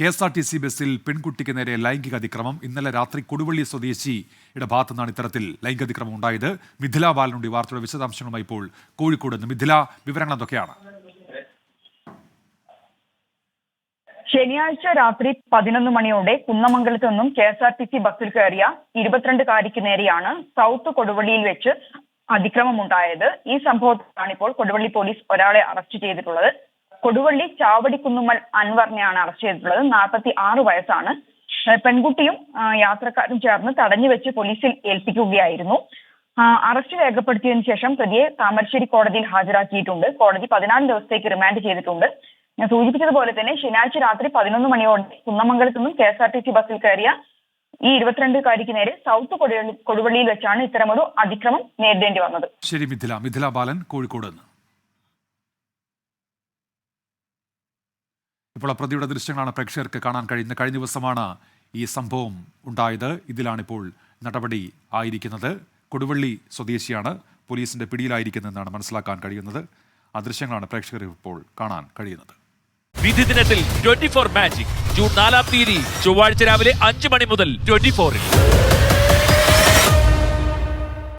KSRTC ബസ്സിൽ പെൺകുട്ടിക്ക് നേരെ ലൈംഗിക അതിക്രമം. ഇന്നലെ രാത്രി കൊടുവള്ളി സ്വദേശിയുടെ ഭാഗത്തു നിന്നാണ് ഇത്തരത്തിൽ ലൈംഗിക അതിക്രമം ഉണ്ടായത്. മിഥില ബാലനുണ്ട് ഈ വാർത്തയുടെ വിശദാംശങ്ങളുമായി ഇപ്പോൾ കോഴിക്കോട് നിന്ന്. മിഥില, വിവരങ്ങൾ എന്തൊക്കെയാണ്? ശനിയാഴ്ച രാത്രി 11 മണിയോടെ കുന്നമംഗലത്ത് നിന്നും KSRTC ബസ്സിൽ കയറിയ 22-കാരിക്ക് നേരെയാണ് സൗത്ത് കൊടുവള്ളിയിൽ വെച്ച് അതിക്രമം ഉണ്ടായത്. ഈ സംഭവത്തിലാണ് ഇപ്പോൾ കൊടുവള്ളി പോലീസ് ഒരാളെ അറസ്റ്റ് ചെയ്തിട്ടുള്ളത്. കൊടുവള്ളി ചാവടിക്കുന്നുമ്മൽ അൻവറിനെയാണ് അറസ്റ്റ് ചെയ്തിട്ടുള്ളത്. 46 വയസ്സാണ്. പെൺകുട്ടിയും യാത്രക്കാരും ചേർന്ന് തടഞ്ഞു വെച്ച് പോലീസിൽ ഏൽപ്പിക്കുകയായിരുന്നു. അറസ്റ്റ് രേഖപ്പെടുത്തിയതിനു ശേഷം പ്രതിയെ താമരശ്ശേരി കോടതിയിൽ ഹാജരാക്കിയിട്ടുണ്ട്. കോടതി 14 ദിവസത്തേക്ക് റിമാൻഡ് ചെയ്തിട്ടുണ്ട്. ഞാൻ സൂചിപ്പിച്ചതുപോലെ തന്നെ ശനിയാഴ്ച രാത്രി 11 മണിയോടെ കുന്നമംഗലത്ത് നിന്നും KSRTC ബസ്സിൽ കയറിയ ഈ 22-കാരിക്ക് നേരെ സൗത്ത് കൊടുവള്ളിയിൽ വെച്ചാണ് ഇത്തരമൊരു അതിക്രമം നേരിടേണ്ടി വന്നത്. ശരി മിഥില ബാലൻ കോഴിക്കോട് നിന്ന്. ഇപ്പോൾ പ്രതിയുടെ ദൃശ്യങ്ങളാണ് പ്രേക്ഷകർക്ക് കാണാൻ കഴിയുന്നത്. കഴിഞ്ഞ ദിവസമാണ് ഈ സംഭവം ഉണ്ടായത്. ഇതിലാണിപ്പോൾ നടപടി ആയിരിക്കുന്നത്. കൊടുവള്ളി സ്വദേശിയാണ് പോലീസിന്റെ പിടിയിലായിരിക്കുന്നതെന്നാണ് മനസ്സിലാക്കാൻ കഴിയുന്നത്. ആ ദൃശ്യങ്ങളാണ് പ്രേക്ഷകർ ഇപ്പോൾ കാണാൻ കഴിയുന്നത്. വിധി ദിനത്തിൽ 24 മാജിക് ജൂൺ 4 ചൊവ്വാഴ്ച രാവിലെ 5 മണി മുതൽ 24-ൽ.